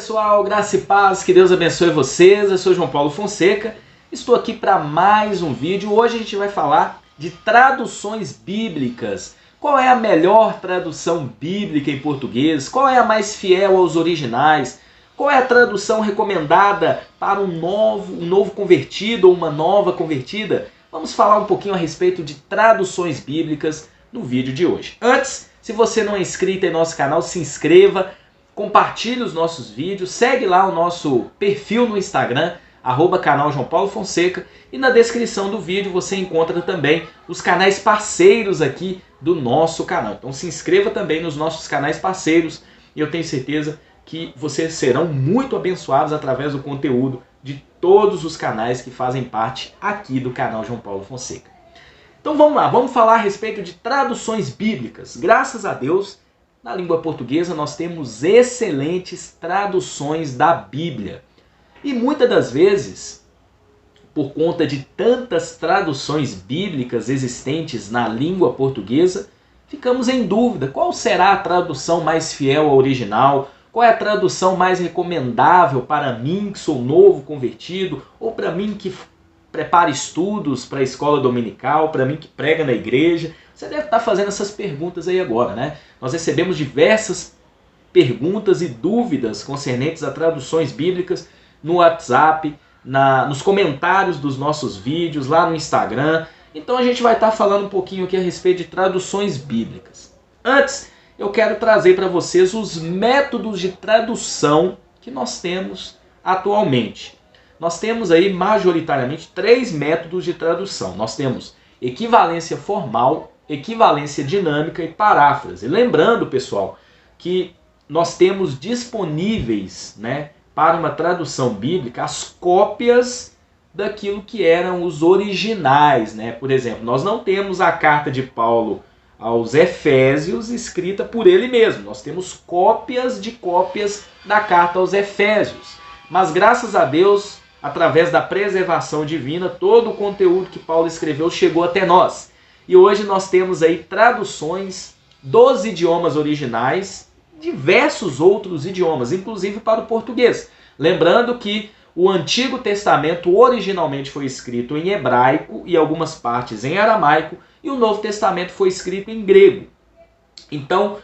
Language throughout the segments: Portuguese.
pessoal, graça e paz, que Deus abençoe vocês. Eu sou João Paulo Fonseca, estou aqui para mais um vídeo. Hoje a gente vai falar de traduções bíblicas. Qual é a melhor tradução bíblica em português? Qual é a mais fiel aos originais? Qual é a tradução recomendada para um novo convertido ou uma nova convertida? Vamos falar um pouquinho a respeito de traduções bíblicas no vídeo de hoje. Antes, se você não é inscrito em nosso canal, se inscreva, compartilhe os nossos vídeos, segue lá o nosso perfil no Instagram, @canal João Paulo Fonseca, e na descrição do vídeo você encontra também os canais parceiros aqui do nosso canal. Então se inscreva também nos nossos canais parceiros e eu tenho certeza que vocês serão muito abençoados através do conteúdo de todos os canais que fazem parte aqui do canal João Paulo Fonseca. Então vamos lá, vamos falar a respeito de traduções bíblicas. Graças a Deus, na língua portuguesa nós temos excelentes traduções da Bíblia. E muitas das vezes, por conta de tantas traduções bíblicas existentes na língua portuguesa, ficamos em dúvida qual será a tradução mais fiel ao original, qual é a tradução mais recomendável para mim que sou novo convertido, ou para mim que prepara estudos para a escola dominical, para mim que prega na igreja. Você deve estar fazendo essas perguntas aí agora, né? Nós recebemos diversas perguntas e dúvidas concernentes a traduções bíblicas no WhatsApp, nos comentários dos nossos vídeos, lá no Instagram. Então a gente vai estar falando um pouquinho aqui a respeito de traduções bíblicas. Antes, eu quero trazer para vocês os métodos de tradução que nós temos atualmente. Nós temos aí majoritariamente 3 métodos de tradução. Nós temos equivalência formal, equivalência dinâmica e paráfrase. Lembrando, pessoal, que nós temos disponíveis, né, para uma tradução bíblica as cópias daquilo que eram os originais, né? Por exemplo, nós não temos a carta de Paulo aos Efésios escrita por ele mesmo. Nós temos cópias de cópias da carta aos Efésios. Mas graças a Deus, através da preservação divina, todo o conteúdo que Paulo escreveu chegou até nós. E hoje nós temos aí traduções dos idiomas originais, diversos outros idiomas, inclusive para o português. Lembrando que o Antigo Testamento originalmente foi escrito em hebraico e algumas partes em aramaico, e o Novo Testamento foi escrito em grego. Então,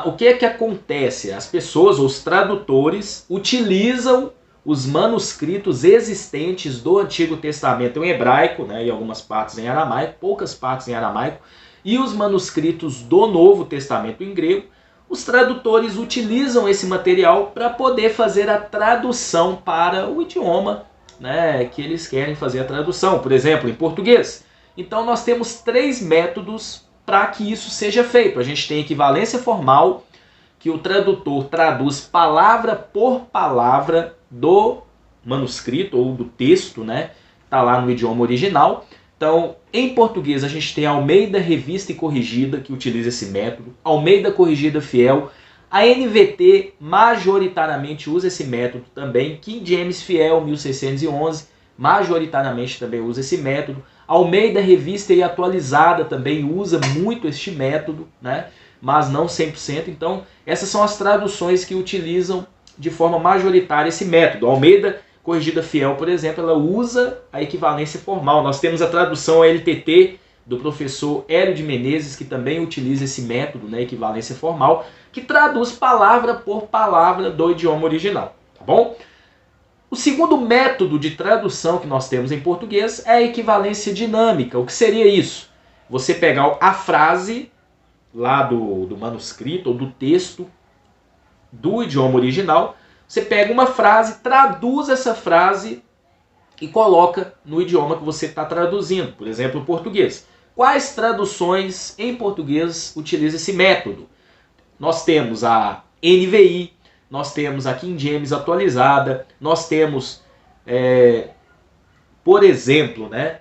o que é que acontece? As pessoas, os tradutores, utilizam os manuscritos existentes do Antigo Testamento em hebraico, né, e algumas partes em aramaico, poucas partes em aramaico, e os manuscritos do Novo Testamento em grego. Os tradutores utilizam esse material para poder fazer a tradução para o idioma, né, que eles querem fazer a tradução, por exemplo, em português. Então nós temos 3 métodos para que isso seja feito. A gente tem equivalência formal, que o tradutor traduz palavra por palavra do manuscrito ou do texto, né? Está lá no idioma original. Então, em português a gente tem Almeida Revista e Corrigida, que utiliza esse método. Almeida Corrigida Fiel. A NVT majoritariamente usa esse método também. King James Fiel 1611 majoritariamente também usa esse método. Almeida Revista e Atualizada também usa muito este método, né? Mas não 100%. Então, essas são as traduções que utilizam de forma majoritária esse método. Almeida Corrigida Fiel, por exemplo, ela usa a equivalência formal. Nós temos a tradução LTT do professor Hélio de Menezes, que também utiliza esse método, né, equivalência formal, que traduz palavra por palavra do idioma original. Tá bom? O segundo método de tradução que nós temos em português é a equivalência dinâmica. O que seria isso? Você pegar a frase lá do manuscrito ou do texto do idioma original, você pega uma frase, traduz essa frase e coloca no idioma que você está traduzindo, por exemplo, o português. Quais traduções em português utilizam esse método? Nós temos a NVI, nós temos a King James atualizada, nós temos, por exemplo, né,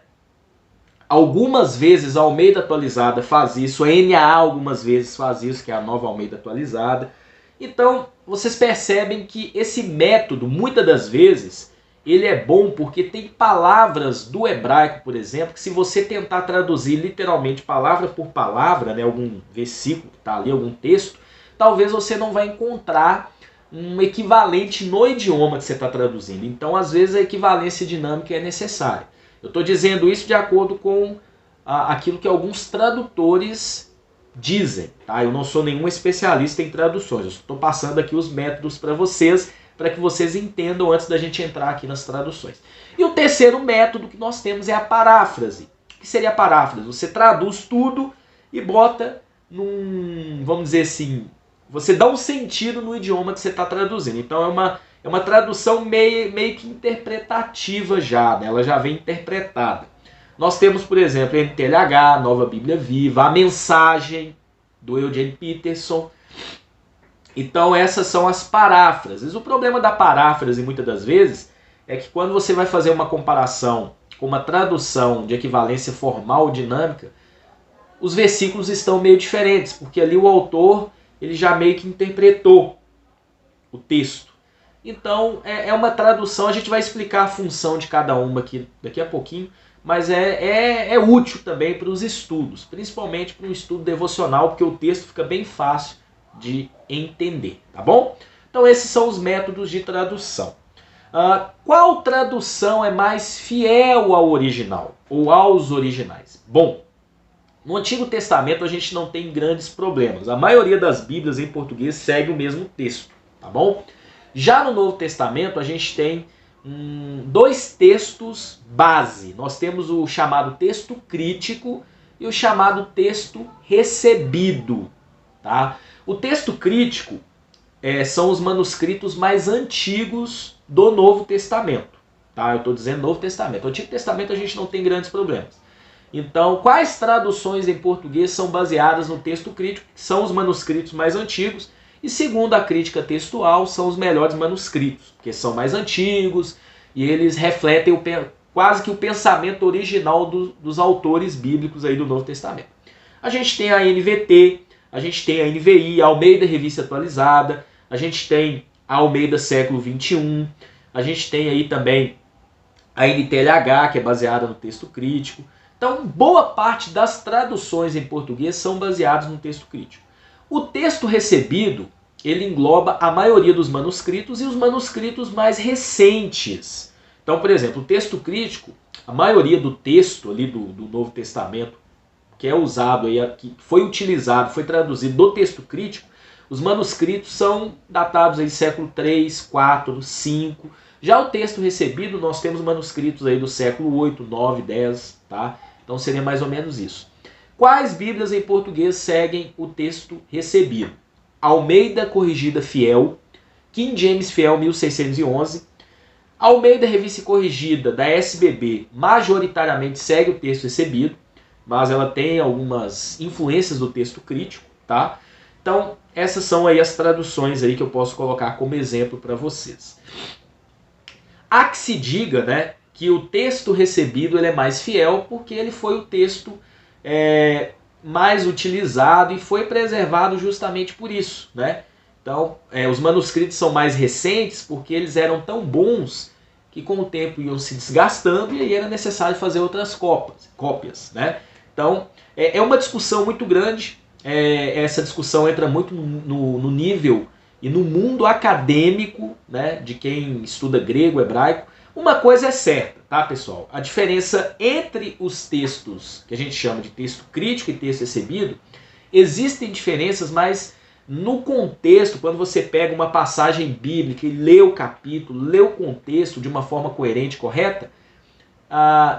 algumas vezes a Almeida atualizada faz isso, a NAA algumas vezes faz isso, que é a nova Almeida atualizada. Então, vocês percebem que esse método, muitas das vezes, ele é bom porque tem palavras do hebraico, por exemplo, que se você tentar traduzir literalmente palavra por palavra, né, algum versículo que está ali, algum texto, talvez você não vai encontrar um equivalente no idioma que você está traduzindo. Então, às vezes, a equivalência dinâmica é necessária. Eu estou dizendo isso de acordo com aquilo que alguns tradutores dizem. Tá? Eu não sou nenhum especialista em traduções. Eu estou passando aqui os métodos para que vocês entendam antes da gente entrar aqui nas traduções. E o terceiro método que nós temos é a paráfrase. O que seria a paráfrase? Você traduz tudo e bota vamos dizer assim, você dá um sentido no idioma que você está traduzindo. Então é uma tradução meio que interpretativa já, né? Ela já vem interpretada. Nós temos, por exemplo, NTLH, Nova Bíblia Viva, a Mensagem, do Eugene Peterson. Então essas são as paráfrases. O problema da paráfrase, muitas das vezes, é que quando você vai fazer uma comparação com uma tradução de equivalência formal dinâmica, os versículos estão meio diferentes, porque ali o autor ele já meio que interpretou o texto. Então é uma tradução, a gente vai explicar a função de cada uma aqui daqui a pouquinho, mas é útil também para os estudos, principalmente para um estudo devocional, porque o texto fica bem fácil de entender, tá bom? Então esses são os métodos de tradução. Qual tradução é mais fiel ao original, ou aos originais? Bom, no Antigo Testamento a gente não tem grandes problemas. A maioria das Bíblias em português segue o mesmo texto, tá bom? Já no Novo Testamento a gente tem dois textos base. Nós temos o chamado texto crítico e o chamado texto recebido, tá? O texto crítico são os manuscritos mais antigos do Novo Testamento, tá? Eu estou dizendo Novo Testamento. No Antigo Testamento a gente não tem grandes problemas. Então, quais traduções em português são baseadas no texto crítico, que são os manuscritos mais antigos, e segundo a crítica textual, são os melhores manuscritos, porque são mais antigos e eles refletem quase que o pensamento original dos autores bíblicos aí do Novo Testamento. A gente tem a NVT, a gente tem a NVI, a Almeida Revista Atualizada, a gente tem a Almeida Século XXI, a gente tem aí também a NTLH, que é baseada no texto crítico. Então, boa parte das traduções em português são baseadas no texto crítico. O texto recebido, ele engloba a maioria dos manuscritos e os manuscritos mais recentes. Então, por exemplo, o texto crítico, a maioria do texto ali do Novo Testamento, que é usado, aí, que foi utilizado, foi traduzido do texto crítico, os manuscritos são datados aí século 3, 4, 5. Já o texto recebido, nós temos manuscritos aí do século 8, 9, 10, tá? Então seria mais ou menos isso. Quais Bíblias em português seguem o texto recebido? Almeida Corrigida Fiel, King James Fiel 1611, Almeida Revista Corrigida da SBB majoritariamente segue o texto recebido, mas ela tem algumas influências do texto crítico, tá? Então essas são aí as traduções aí que eu posso colocar como exemplo para vocês. Há que se diga, né, que o texto recebido ele é mais fiel porque ele foi o texto mais utilizado e foi preservado justamente por isso, né? Então, os manuscritos são mais recentes porque eles eram tão bons que com o tempo iam se desgastando e aí era necessário fazer outras cópias, né? Então, é uma discussão muito grande. Essa discussão entra muito no nível e no mundo acadêmico, né, de quem estuda grego, hebraico. Uma coisa é certa, tá, pessoal? A diferença entre os textos, que a gente chama de texto crítico e texto recebido, existem diferenças, mas no contexto, quando você pega uma passagem bíblica e lê o capítulo, lê o contexto de uma forma coerente e correta,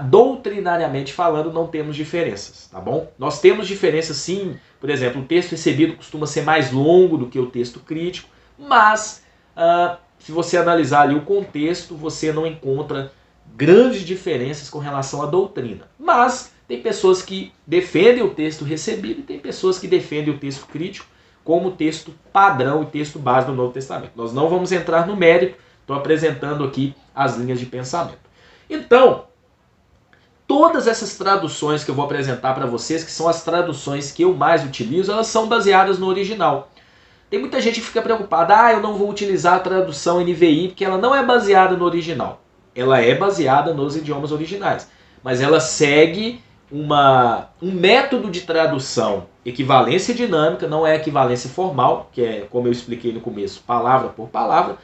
doutrinariamente falando, não temos diferenças, tá bom? Nós temos diferenças sim, por exemplo, o texto recebido costuma ser mais longo do que o texto crítico, mas se você analisar ali o contexto, você não encontra grandes diferenças com relação à doutrina. Mas tem pessoas que defendem o texto recebido e tem pessoas que defendem o texto crítico como texto padrão e texto base do Novo Testamento. Nós não vamos entrar no mérito, estou apresentando aqui as linhas de pensamento. Então, todas essas traduções que eu vou apresentar para vocês, que são as traduções que eu mais utilizo, elas são baseadas no original. Tem muita gente que fica preocupada, eu não vou utilizar a tradução NVI porque ela não é baseada no original. Ela é baseada nos idiomas originais, mas ela segue um método de tradução, equivalência dinâmica, não é equivalência formal, que é, como eu expliquei no começo, palavra por palavra,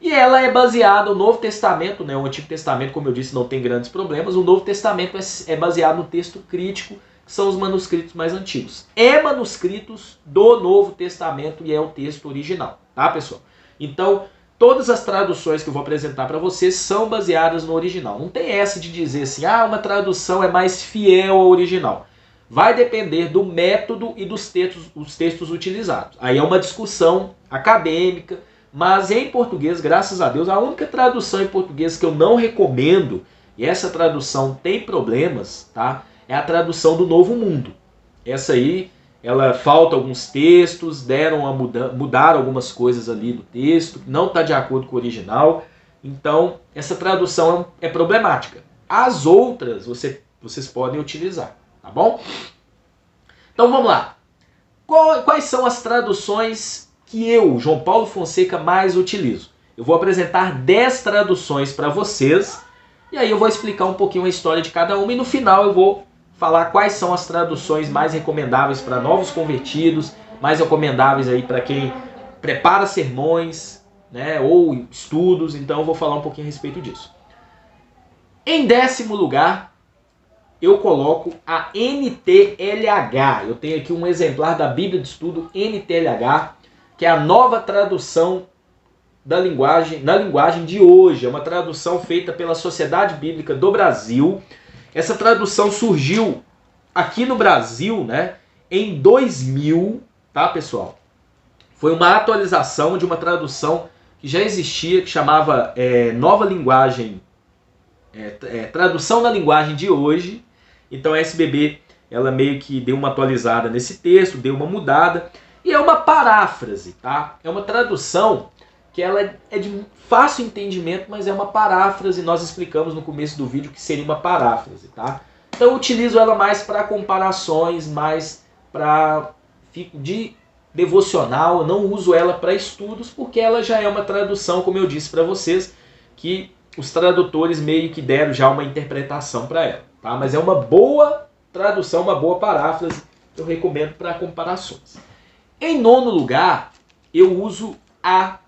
e ela é baseada, o Novo Testamento, né, o Antigo Testamento, como eu disse, não tem grandes problemas, o Novo Testamento é baseado no texto crítico, que são os manuscritos mais antigos. É manuscritos do Novo Testamento e é o texto original, tá, pessoal? Então, todas as traduções que eu vou apresentar para vocês são baseadas no original. Não tem essa de dizer assim, uma tradução é mais fiel ao original. Vai depender do método e dos textos utilizados. Aí é uma discussão acadêmica, mas em português, graças a Deus, a única tradução em português que eu não recomendo, e essa tradução tem problemas, tá? É a tradução do Novo Mundo. Essa aí, ela falta alguns textos, mudaram algumas coisas ali do texto, não está de acordo com o original. Então, essa tradução é problemática. As outras vocês podem utilizar, tá bom? Então vamos lá. Quais são as traduções que eu, João Paulo Fonseca, mais utilizo? Eu vou apresentar 10 traduções para vocês, e aí eu vou explicar um pouquinho a história de cada uma, e no final eu vou falar quais são as traduções mais recomendáveis para novos convertidos, mais recomendáveis aí para quem prepara sermões, né, ou estudos. Então eu vou falar um pouquinho a respeito disso. Em 10º lugar, eu coloco a NTLH. Eu tenho aqui um exemplar da Bíblia de Estudo NTLH, que é a nova tradução na linguagem de hoje. É uma tradução feita pela Sociedade Bíblica do Brasil. Essa tradução surgiu aqui no Brasil, né, em 2000, tá, pessoal? Foi uma atualização de uma tradução que já existia, que chamava Nova Linguagem, Tradução na Linguagem de Hoje. Então a SBB, ela meio que deu uma atualizada nesse texto, deu uma mudada, e é uma paráfrase, tá? É uma tradução que ela é de fácil entendimento, mas é uma paráfrase. Nós explicamos no começo do vídeo que seria uma paráfrase, tá? Então eu utilizo ela mais para comparações, mais para de devocional. Eu não uso ela para estudos, porque ela já é uma tradução, como eu disse para vocês, que os tradutores meio que deram já uma interpretação para ela, tá? Mas é uma boa tradução, uma boa paráfrase, eu recomendo para comparações. Em 9º lugar, eu uso a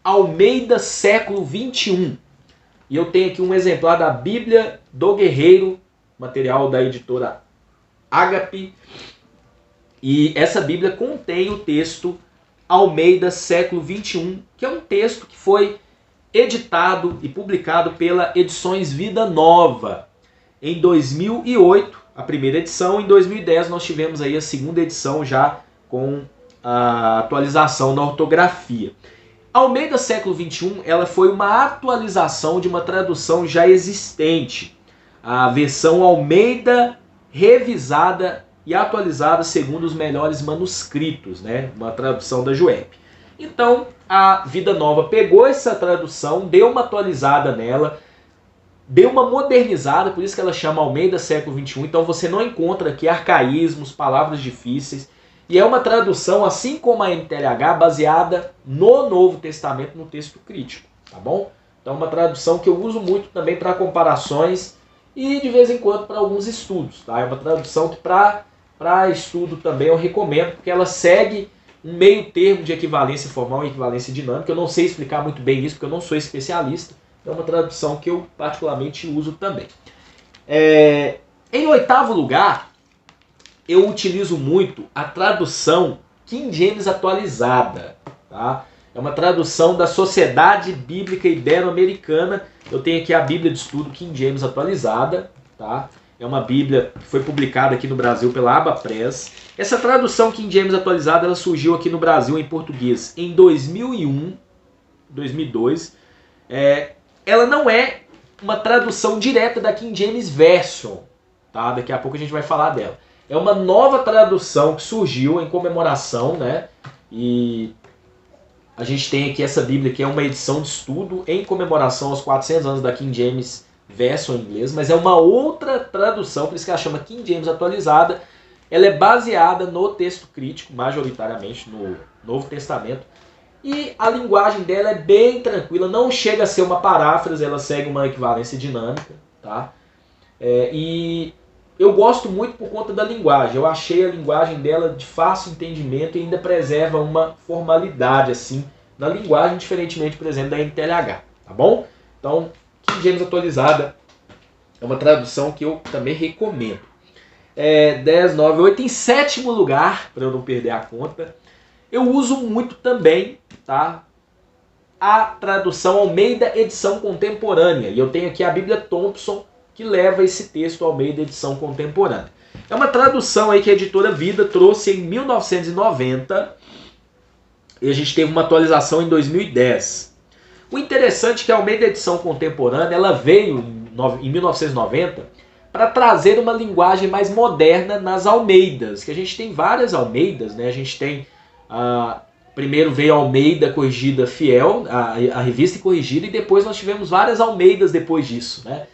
Almeida Século XXI. E eu tenho aqui um exemplar da Bíblia do Guerreiro, material da editora Ágape. E essa Bíblia contém o texto Almeida Século XXI, que é um texto que foi editado e publicado pela Edições Vida Nova. Em 2008, a primeira edição. Em 2010 nós tivemos aí a segunda edição já com a atualização da ortografia. A Almeida Século XXI, ela foi uma atualização de uma tradução já existente. A versão Almeida revisada e atualizada segundo os melhores manuscritos, né? Uma tradução da JUEP. Então, a Vida Nova pegou essa tradução, deu uma atualizada nela, deu uma modernizada, por isso que ela chama Almeida Século XXI. Então você não encontra aqui arcaísmos, palavras difíceis. E é uma tradução, assim como a NTLH, baseada no Novo Testamento, no texto crítico, tá bom? Então é uma tradução que eu uso muito também para comparações e de vez em quando para alguns estudos, tá? É uma tradução que para estudo também eu recomendo, porque ela segue um meio termo de equivalência formal e equivalência dinâmica. Eu não sei explicar muito bem isso, porque eu não sou especialista. É uma tradução que eu particularmente uso também. Em 8º lugar, eu utilizo muito a tradução King James atualizada, tá? É uma tradução da Sociedade Bíblica Ibero-Americana. Eu tenho aqui a Bíblia de Estudo King James atualizada, tá? É uma Bíblia que foi publicada aqui no Brasil pela Abapress. Essa tradução King James atualizada, ela surgiu aqui no Brasil em português em 2001, 2002. Ela não é uma tradução direta da King James Version, tá? Daqui a pouco a gente vai falar dela. É uma nova tradução que surgiu em comemoração, né? E a gente tem aqui essa Bíblia que é uma edição de estudo em comemoração aos 400 anos da King James Version em inglês, mas é uma outra tradução, por isso que ela chama King James atualizada. Ela é baseada no texto crítico, majoritariamente no Novo Testamento. E a linguagem dela é bem tranquila, não chega a ser uma paráfrase, ela segue uma equivalência dinâmica, tá? E eu gosto muito por conta da linguagem. Eu achei a linguagem dela de fácil entendimento e ainda preserva uma formalidade assim na linguagem, diferentemente, por exemplo, da NTLH, tá bom? Então, King James atualizada é uma tradução que eu também recomendo. 10, 9, 8. Em sétimo lugar, para eu não perder a conta, eu uso muito também, tá, a tradução Almeida Edição Contemporânea. E eu tenho aqui a Bíblia Thompson, que leva esse texto Almeida Edição Contemporânea. É uma tradução aí que a editora Vida trouxe em 1990 e a gente teve uma atualização em 2010. O interessante é que a Almeida Edição Contemporânea ela veio em 1990 para trazer uma linguagem mais moderna nas Almeidas, que a gente tem várias Almeidas, né? A gente tem, primeiro veio a Almeida Corrigida Fiel, a revista corrigida, e depois nós tivemos várias Almeidas depois disso, né?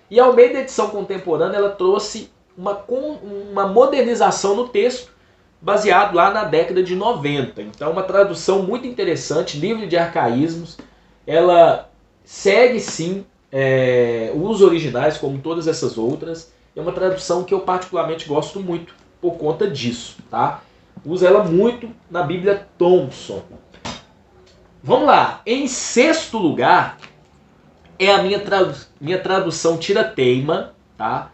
E a Almeida Edição Contemporânea ela trouxe uma modernização no texto, baseado lá na década de 90. Então, uma tradução muito interessante, livre de arcaísmos. Ela segue, sim, os originais, como todas essas outras. É uma tradução que eu particularmente gosto muito por conta disso, tá? Uso ela muito na Bíblia Thompson. Vamos lá. Em sexto lugar, é a minha tradução Tira-Teima, tá?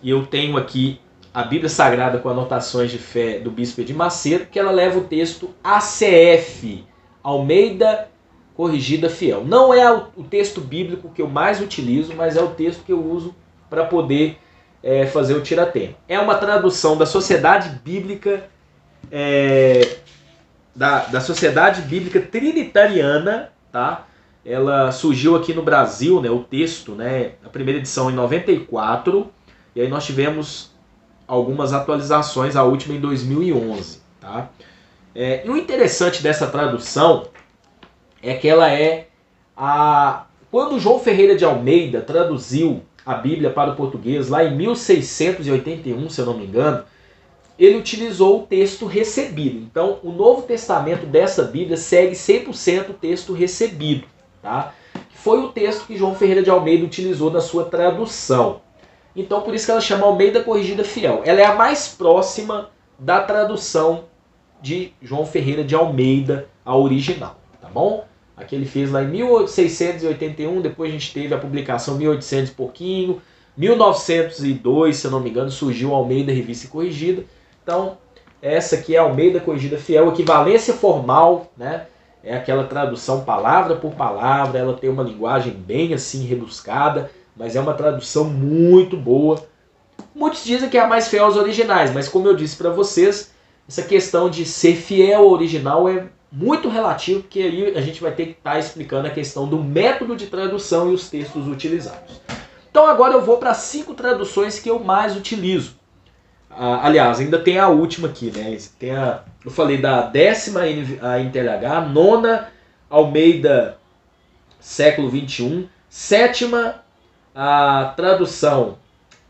E eu tenho aqui a Bíblia Sagrada com anotações de fé do Bispo de Macedo, que ela leva o texto ACF, Almeida Corrigida Fiel. Não é o texto bíblico que eu mais utilizo, mas é o texto que eu uso para poder fazer o Tira-Teima. É uma tradução da Sociedade Bíblica da Sociedade Bíblica Trinitariana, tá? Ela surgiu aqui no Brasil, né, o texto, né, a primeira edição em 94, e aí nós tivemos algumas atualizações, a última em 2011. Tá? E o interessante dessa tradução é que ela quando João Ferreira de Almeida traduziu a Bíblia para o português, lá em 1681, se eu não me engano, ele utilizou o texto recebido. Então, o Novo Testamento dessa Bíblia segue 100% o texto recebido. Tá? Foi o texto que João Ferreira de Almeida utilizou na sua tradução. Então, por isso que ela chama Almeida Corrigida Fiel. Ela é a mais próxima da tradução de João Ferreira de Almeida, a original, tá bom? Aqui ele fez lá em 1681, depois a gente teve a publicação em 1800 e pouquinho, 1902, se eu não me engano, surgiu a Almeida Revista e Corrigida. Então, essa aqui é a Almeida Corrigida Fiel, equivalência formal, né? É aquela tradução palavra por palavra, ela tem uma linguagem bem assim rebuscada, mas é uma tradução muito boa. Muitos dizem que é a mais fiel aos originais, mas como eu disse para vocês, essa questão de ser fiel ao original é muito relativo, porque aí a gente vai ter que estar explicando a questão do método de tradução e os textos utilizados. Então agora eu vou para 5 traduções que eu mais utilizo. Aliás, ainda tem a última aqui, né? Eu falei da 10ª a NTLH, a 9ª Almeida século 21, 7ª a tradução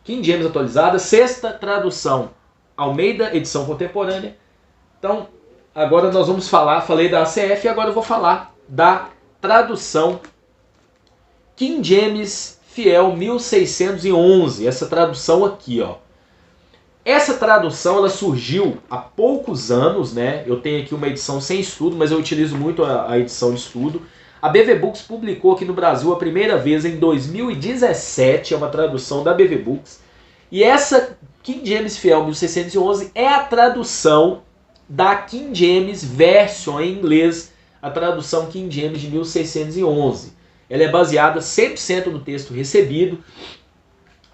King James atualizada, 6ª tradução Almeida Edição Contemporânea. Então, agora nós vamos falei da ACF e agora eu vou falar da tradução King James Fiel 1611, essa tradução aqui, ó. Essa tradução ela surgiu há poucos anos, né? Eu tenho aqui uma edição sem estudo, mas eu utilizo muito a edição de estudo. A BV Books publicou aqui no Brasil a primeira vez em 2017, é uma tradução da BV Books. E essa King James Fiel 1611 é a tradução da King James Version em inglês, a tradução King James de 1611. Ela é baseada 100% no texto recebido,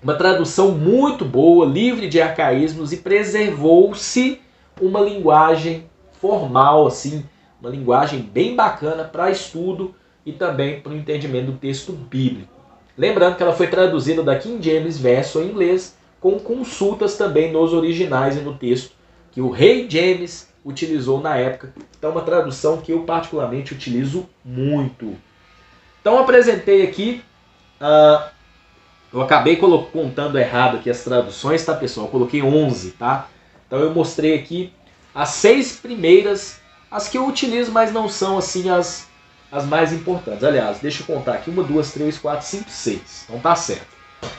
uma tradução muito boa, livre de arcaísmos, e preservou-se uma linguagem formal, assim, uma linguagem bem bacana para estudo e também para o entendimento do texto bíblico. Lembrando que ela foi traduzida da King James Version em inglês, com consultas também nos originais e no texto que o rei James utilizou na época. Então, uma tradução que eu particularmente utilizo muito. Então, apresentei aqui, eu acabei contando errado aqui as traduções, tá, pessoal? Eu coloquei 11, tá? Então, eu mostrei aqui as 6 primeiras, as que eu utilizo, mas não são assim as mais importantes. Aliás, deixa eu contar aqui, 1, 2, 3, 4, 5, 6. Então tá certo.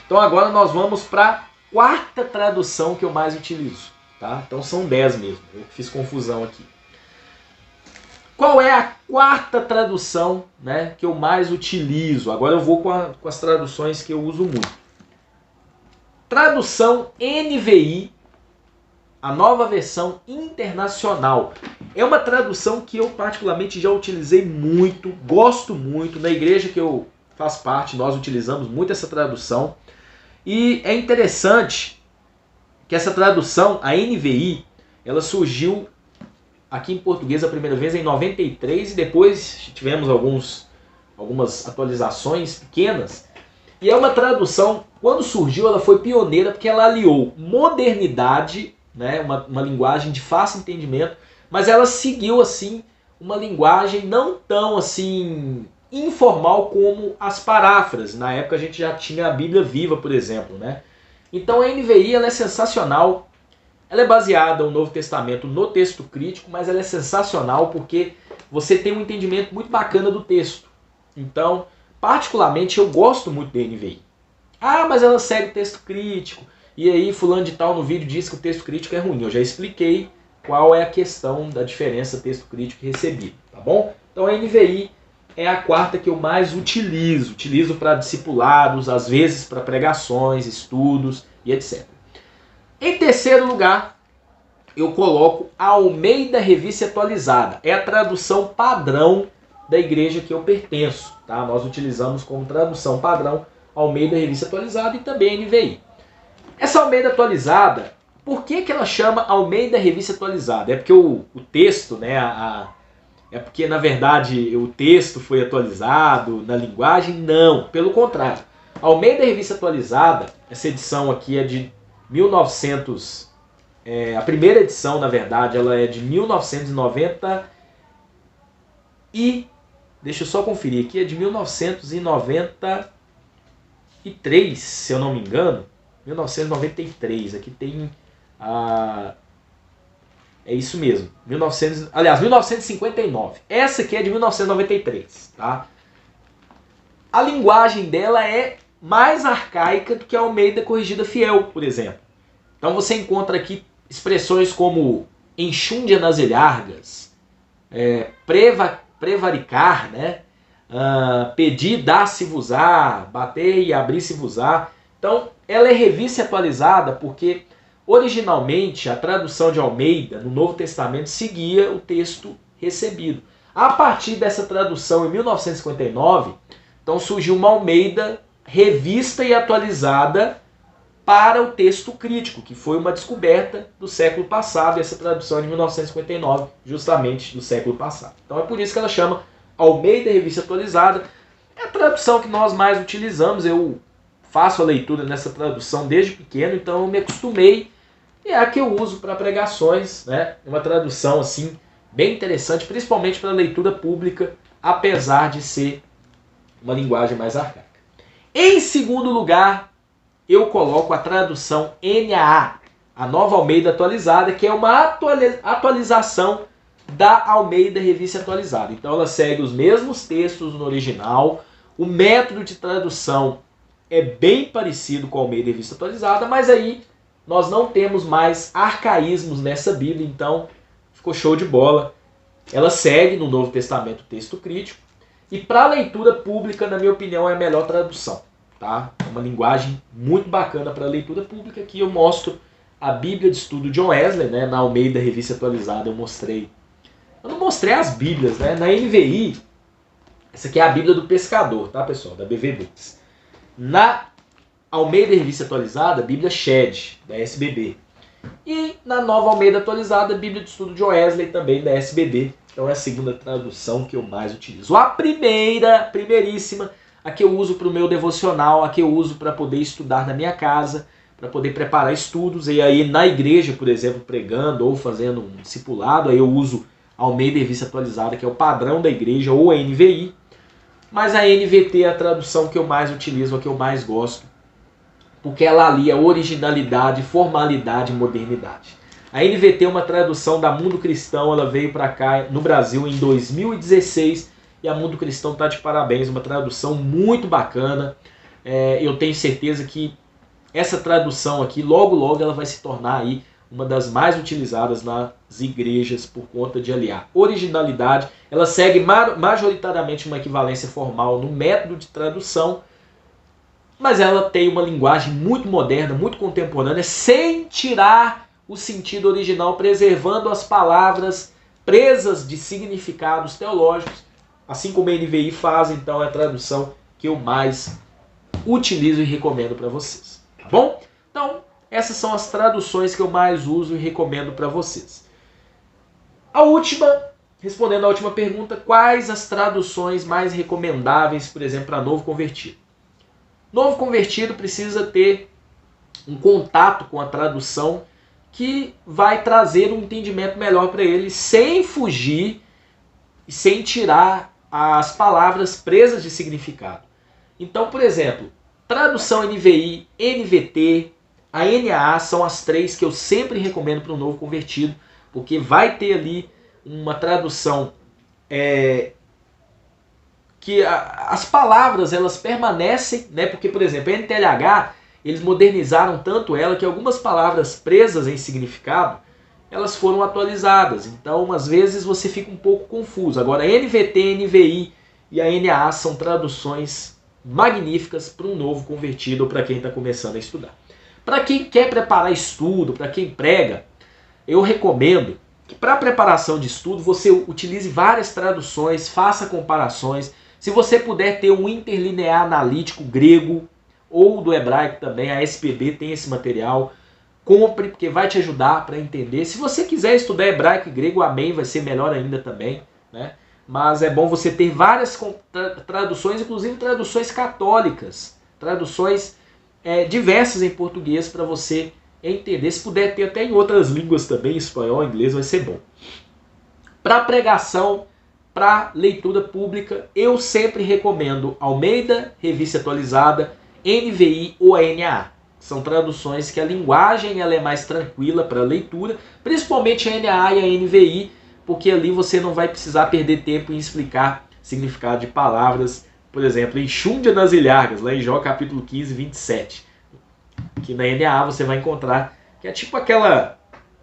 Então agora nós vamos para a quarta tradução que eu mais utilizo, tá? Então são 10 mesmo, eu fiz confusão aqui. Qual é a quarta tradução, né, que eu mais utilizo? Agora eu vou com as traduções que eu uso muito. Tradução NVI, a nova versão internacional. É uma tradução que eu particularmente já utilizei muito, gosto muito. Na igreja que eu faço parte, nós utilizamos muito essa tradução. E é interessante que essa tradução, a NVI, ela surgiu aqui em português a primeira vez em 93 e depois tivemos algumas atualizações pequenas. E é uma tradução, quando surgiu, ela foi pioneira porque ela aliou modernidade, né, uma linguagem de fácil entendimento, mas ela seguiu assim uma linguagem não tão assim informal como as paráfrases. Na época a gente já tinha a Bíblia Viva, por exemplo, né? Então a NVI ela é sensacional. Ela é baseada no Novo Testamento no texto crítico, mas ela é sensacional porque você tem um entendimento muito bacana do texto. Então, particularmente, eu gosto muito da NVI. Ah, mas ela segue o texto crítico. E aí, fulano de tal no vídeo disse que o texto crítico é ruim. Eu já expliquei qual é a questão da diferença texto crítico e recebido, tá bom? Então a NVI é a quarta que eu mais utilizo. Utilizo para discipulados, às vezes para pregações, estudos e etc. Em terceiro lugar, eu coloco a Almeida Revista Atualizada. É a tradução padrão da igreja que eu pertenço. Tá? Nós utilizamos como tradução padrão Almeida Revista Atualizada e também NVI. Essa Almeida Atualizada, por que ela chama Almeida Revista Atualizada? É porque o texto, né, é porque na verdade o texto foi atualizado na linguagem? Não, pelo contrário. Almeida Revista Atualizada, essa edição aqui é de 1900, a primeira edição, na verdade, ela é de 1990 e, deixa eu só conferir aqui, é de 1993, se eu não me engano, 1993, aqui tem é isso mesmo, 1959, essa aqui é de 1993, tá? A linguagem dela é mais arcaica do que a Almeida Corrigida Fiel, por exemplo. Então você encontra aqui expressões como enxúndia nas ilhargas, prevaricar, né? Pedir, dar-se-vos-á, bater e abrir-se-vos-á. Então ela é revista e atualizada porque originalmente a tradução de Almeida no Novo Testamento seguia o texto recebido. A partir dessa tradução em 1959, então surgiu uma Almeida revista e atualizada para o texto crítico, que foi uma descoberta do século passado, essa tradução é de 1959, justamente do século passado. Então é por isso que ela chama Almeida Revista Atualizada. É a tradução que nós mais utilizamos, eu faço a leitura nessa tradução desde pequeno, então eu me acostumei, e é a que eu uso para pregações, né? Uma tradução assim bem interessante, principalmente para leitura pública, apesar de ser uma linguagem mais arcaica. Em segundo lugar, eu coloco a tradução NAA, a Nova Almeida Atualizada, que é uma atualização da Almeida Revista Atualizada. Então ela segue os mesmos textos no original, o método de tradução é bem parecido com a Almeida Revista Atualizada, mas aí nós não temos mais arcaísmos nessa Bíblia, então ficou show de bola. Ela segue no Novo Testamento o texto crítico, e para leitura pública, na minha opinião, é a melhor tradução. Tá? É uma linguagem muito bacana para leitura pública. Aqui eu mostro a Bíblia de Estudo John Wesley, né? Na Almeida Revista Atualizada eu não mostrei as Bíblias, né? Na NVI, essa aqui é a Bíblia do Pescador, tá, pessoal? Da BV Books. Na Almeida Revista Atualizada, Bíblia Shed, da SBB. E na Nova Almeida Atualizada, Bíblia de Estudo John Wesley, também da SBB. Então é a segunda tradução que eu mais utilizo. A primeiríssima, a que eu uso para o meu devocional, a que eu uso para poder estudar na minha casa, para poder preparar estudos. E aí na igreja, por exemplo, pregando ou fazendo um discipulado, aí eu uso a Almeida Revista Atualizada, que é o padrão da igreja, ou a NVI. Mas a NVT é a tradução que eu mais utilizo, a que eu mais gosto, porque ela alia originalidade, formalidade e modernidade. A NVT é uma tradução da Mundo Cristão, ela veio para cá no Brasil em 2016, e a Mundo Cristão está de parabéns, uma tradução muito bacana. Eu tenho certeza que essa tradução aqui, logo logo ela vai se tornar aí uma das mais utilizadas nas igrejas por conta de aliar originalidade. Ela segue majoritariamente uma equivalência formal no método de tradução, mas ela tem uma linguagem muito moderna, muito contemporânea, sem tirar o sentido original, preservando as palavras presas de significados teológicos, assim como a NVI faz. Então é a tradução que eu mais utilizo e recomendo para vocês, tá bom? Então, essas são as traduções que eu mais uso e recomendo para vocês. Respondendo à última pergunta, quais as traduções mais recomendáveis, por exemplo, para novo convertido? Novo convertido precisa ter um contato com a tradução que vai trazer um entendimento melhor para ele, sem fugir e sem tirar as palavras presas de significado. Então, por exemplo, tradução NVI, NVT, a NAA são as três que eu sempre recomendo para um novo convertido, porque vai ter ali uma tradução que as palavras elas permanecem, né? Porque, por exemplo, a NTLH, eles modernizaram tanto ela que algumas palavras presas em significado, elas foram atualizadas. Então, às vezes, você fica um pouco confuso. Agora, NVT, NVI e a NAA são traduções magníficas para um novo convertido ou para quem está começando a estudar. Para quem quer preparar estudo, para quem prega, eu recomendo que para a preparação de estudo você utilize várias traduções, faça comparações. Se você puder ter um interlinear analítico grego ou do hebraico também, a SPB tem esse material, compre porque vai te ajudar para entender. Se você quiser estudar hebraico e grego, amém, vai ser melhor ainda também, né? Mas é bom você ter várias traduções, inclusive traduções católicas, traduções diversas em português para você entender. Se puder ter até em outras línguas também, espanhol, inglês, vai ser bom. Para pregação, para leitura pública, eu sempre recomendo Almeida, Revista Atualizada, NVI ou a NAA. São traduções que a linguagem ela é mais tranquila para leitura, principalmente a NAA e a NVI, porque ali você não vai precisar perder tempo em explicar significado de palavras. Por exemplo, enxúndia nas ilhargas, lá em Jó capítulo 15, 27. Que na NAA você vai encontrar, que é tipo aquela,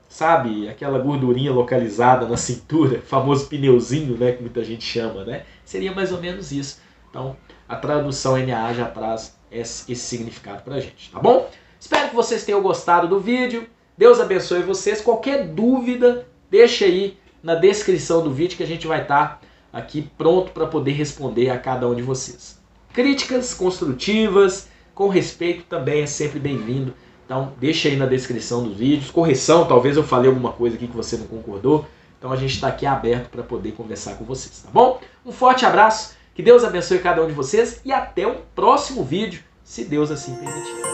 sabe, aquela gordurinha localizada na cintura, famoso pneuzinho, né, que muita gente chama, né? Seria mais ou menos isso. Então, a tradução NAA já traz esse significado pra gente, tá bom? Espero que vocês tenham gostado do vídeo. Deus abençoe vocês. Qualquer dúvida, deixa aí na descrição do vídeo que a gente vai estar aqui pronto para poder responder a cada um de vocês. Críticas construtivas, com respeito, também é sempre bem-vindo. Então deixa aí na descrição dos vídeos. Correção, talvez eu falei alguma coisa aqui que você não concordou. Então a gente está aqui aberto para poder conversar com vocês, tá bom? Um forte abraço, que Deus abençoe cada um de vocês e até o próximo vídeo, se Deus assim permitir.